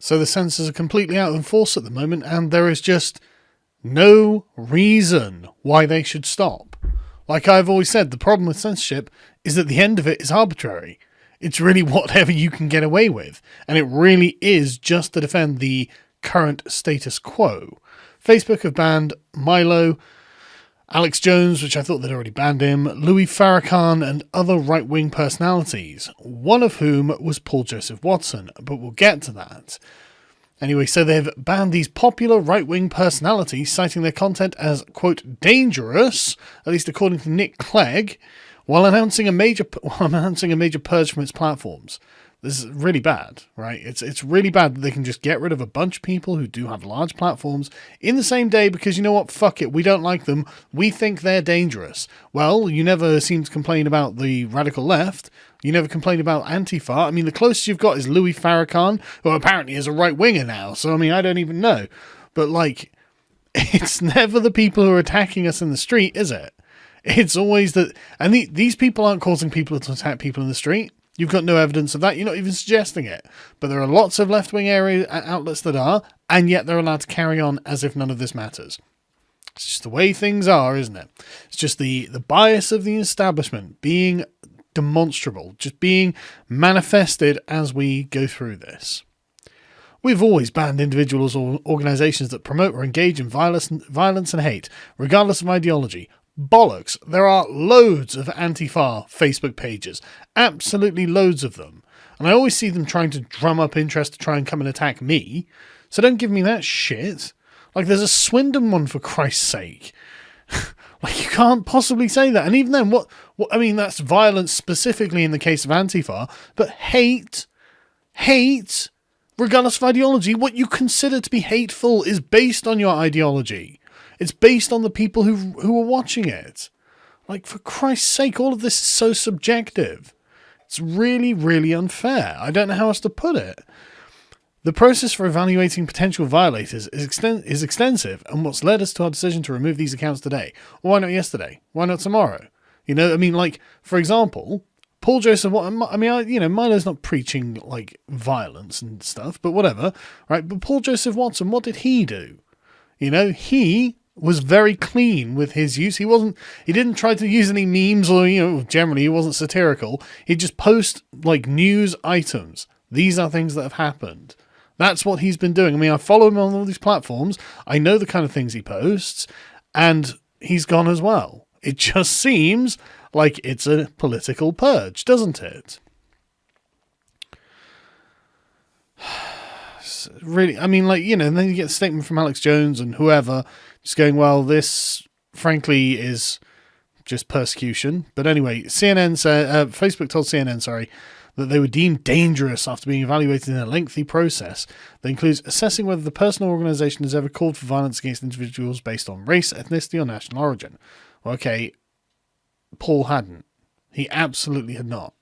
So the censors are completely out of force at the moment, and there is just no reason why they should stop. Like I've always said, the problem with censorship is that the end of it is arbitrary. It's really whatever you can get away with, and it really is just to defend the current status quo. Facebook have banned Milo, Alex Jones, which I thought they'd already banned him, Louis Farrakhan, and other right-wing personalities, one of whom was Paul Joseph Watson, but we'll get to that. Anyway, so they've banned these popular right-wing personalities, citing their content as, quote, dangerous, at least according to Nick Clegg, while announcing a major purge from its platforms. This is really bad, right? It's really bad that they can just get rid of a bunch of people who do have large platforms in the same day because, you know what, fuck it, we don't like them, we think they're dangerous. Well, you never seem to complain about the radical left, you never complain about Antifa. I mean, the closest you've got is Louis Farrakhan, who apparently is a right-winger now, so I mean, I don't even know. But, like, it's never the people who are attacking us in the street, is it? It's always that, and these people aren't causing people to attack people in the street. You've got no evidence of that. You're not even suggesting it. But there are lots of left-wing outlets that are, and yet they're allowed to carry on as if none of this matters. It's just the way things are, isn't it? It's just the bias of the establishment being demonstrable, just being manifested as we go through this. We've always banned individuals or organisations that promote or engage in violence and hate, regardless of ideology. Bollocks. There are loads of Antifa Facebook pages. Absolutely loads of them. And I always see them trying to drum up interest to try and come and attack me. So don't give me that shit. Like, there's a Swindon one, for Christ's sake. Like, you can't possibly say that. And even then, what I mean, that's violence specifically in the case of Antifa, but hate, regardless of ideology, what you consider to be hateful is based on your ideology. It's based on the people who are watching it. Like, for Christ's sake, all of this is so subjective. It's really, really unfair. I don't know how else to put it. The process for evaluating potential violators is extensive, and what's led us to our decision to remove these accounts today. Why not yesterday? Why not tomorrow? You know, I mean, like, for example, Paul Joseph, Milo's not preaching, like, violence and stuff, but whatever, right? But Paul Joseph Watson, what did he do? You know, he was very clean with his use. He didn't try to use any memes or, generally he wasn't satirical. He'd just post, like, news items. These are things that have happened. That's what he's been doing. I mean, I follow him on all these platforms. I know the kind of things he posts, and he's gone as well. It just seems like it's a political purge, doesn't it? Really, I mean, like, and then you get a statement from Alex Jones and whoever just going, well, this frankly is just persecution. But anyway, Facebook told CNN, that they were deemed dangerous after being evaluated in a lengthy process that includes assessing whether the person or organisation has ever called for violence against individuals based on race, ethnicity, or national origin. Well, okay, Paul hadn't. He absolutely had not.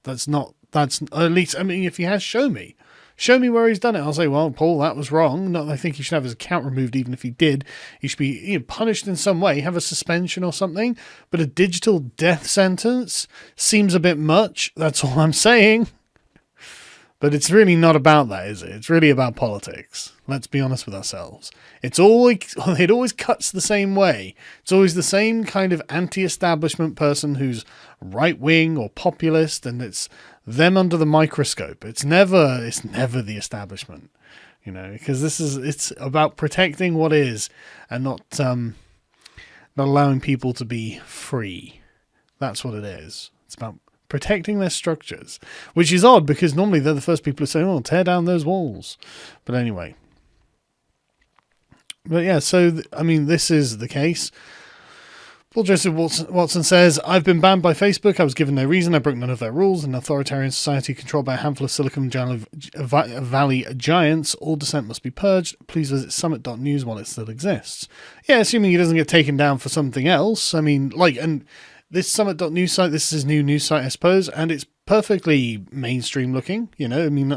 That's at least, I mean, if he has, show me. Show me where he's done it. I'll say, well, Paul, that was wrong. Not that I think he should have his account removed, even if he did. He should be punished in some way, have a suspension or something. But a digital death sentence seems a bit much. That's all I'm saying. But it's really not about that, is it? It's really about politics. Let's be honest with ourselves. It always cuts the same way. It's always the same kind of anti-establishment person who's right-wing or populist, and it's them under the microscope. It's never the establishment, because it's about protecting what is and not allowing people to be free. That's what it is. It's about protecting their structures, which is odd because normally they're the first people who say, oh, tear down those walls. But anyway. But yeah, so, I mean, this is the case. Paul Joseph Watson says, I've been banned by Facebook. I was given no reason. I broke none of their rules. An authoritarian society controlled by a handful of Silicon Valley giants. All dissent must be purged. Please visit summit.news while it still exists. Yeah, assuming he doesn't get taken down for something else. I mean, and this summit.news site, this is his new news site, I suppose, and it's perfectly mainstream looking, I mean,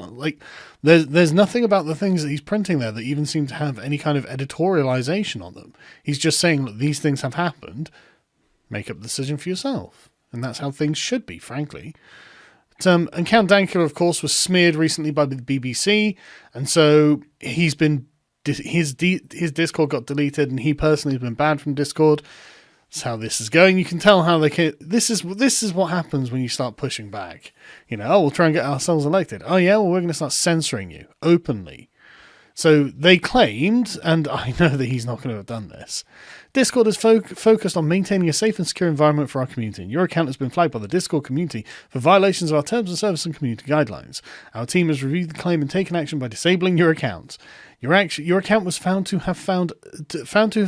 there's nothing about the things that he's printing there that even seem to have any kind of editorialization on them. He's just saying, look, these things have happened, make up the decision for yourself. And that's how things should be, frankly. And Count Dankula, of course, was smeared recently by the BBC, and so he's been his Discord got deleted, and he personally has been banned from Discord. That's how this is going. You can tell how they can. This is what happens when you start pushing back. We'll try and get ourselves elected. Oh yeah, well, we're going to start censoring you openly. So they claimed, and I know that he's not going to have done this, Discord is focused on maintaining a safe and secure environment for our community, and your account has been flagged by the Discord community for violations of our terms of service and community guidelines. Our team has reviewed the claim and taken action by disabling your account. Your account was found to have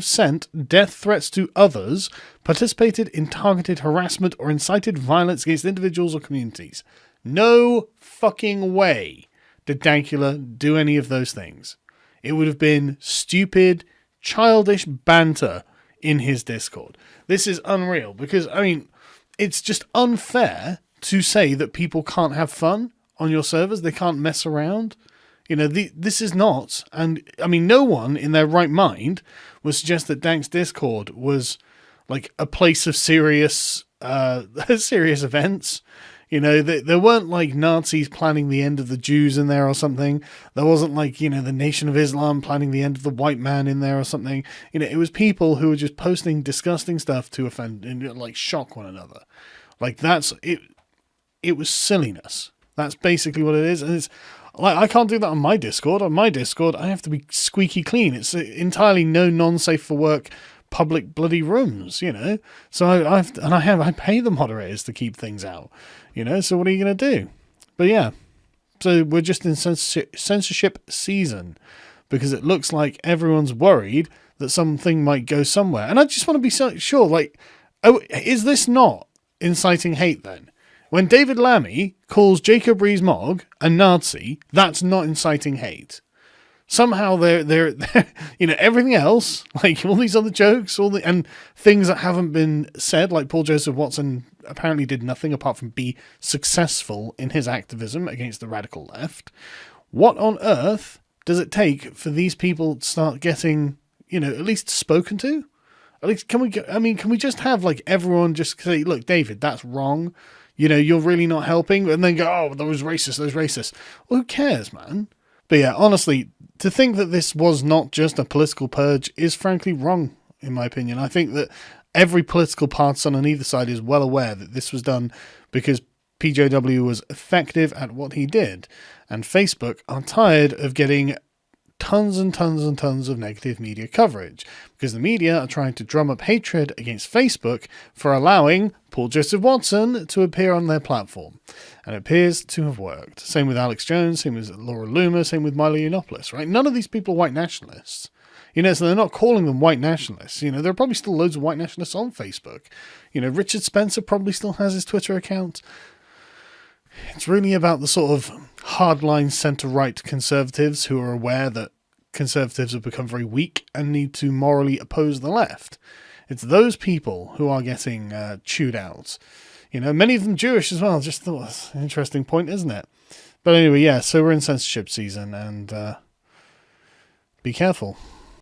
sent death threats to others, participated in targeted harassment, or incited violence against individuals or communities. No fucking way did Dankula do any of those things. It would have been stupid, childish banter in his Discord. This is unreal because, it's just unfair to say that people can't have fun on your servers. They can't mess around. This is not, and no one in their right mind would suggest that Dank's Discord was like a place of serious events. There weren't like Nazis planning the end of the Jews in there or something. There wasn't like, the Nation of Islam planning the end of the white man in there or something. It was people who were just posting disgusting stuff to offend and like shock one another. Like that's it. It was silliness. That's basically what it is. And it's like, I can't do that on my Discord. On my Discord, I have to be squeaky clean. It's entirely no non-safe for work public bloody rooms, So I pay the moderators to keep things out, So what are you going to do? But yeah, so we're just in censorship season because it looks like everyone's worried that something might go somewhere. And I just want to be sure, like, is this not inciting hate then? When David Lammy calls Jacob Rees-Mogg a Nazi, that's not inciting hate. Somehow they're everything else, like all these other jokes, and things that haven't been said, like Paul Joseph Watson apparently did nothing apart from be successful in his activism against the radical left. What on earth does it take for these people to start getting, at least spoken to? At least can we just have like everyone just say, look, David, that's wrong. You're really not helping, and then go, oh, those racists. Well, who cares, man? But yeah, honestly, to think that this was not just a political purge is frankly wrong, in my opinion. I think that every political partisan on either side is well aware that this was done because PJW was effective at what he did, and Facebook are tired of getting tons and tons and tons of negative media coverage because the media are trying to drum up hatred against Facebook for allowing Paul Joseph Watson to appear on their platform. And it appears to have worked. Same with Alex Jones, same with Laura Loomer, same with Milo Yiannopoulos, right? None of these people are white nationalists. So they're not calling them white nationalists. There are probably still loads of white nationalists on Facebook. Richard Spencer probably still has his Twitter account. It's really about the sort of hardline centre-right conservatives who are aware that conservatives have become very weak and need to morally oppose the left. It's those people who are getting chewed out. Many of them Jewish as well. Just thought it was an interesting point, isn't it? But anyway, yeah, so we're in censorship season, and be careful.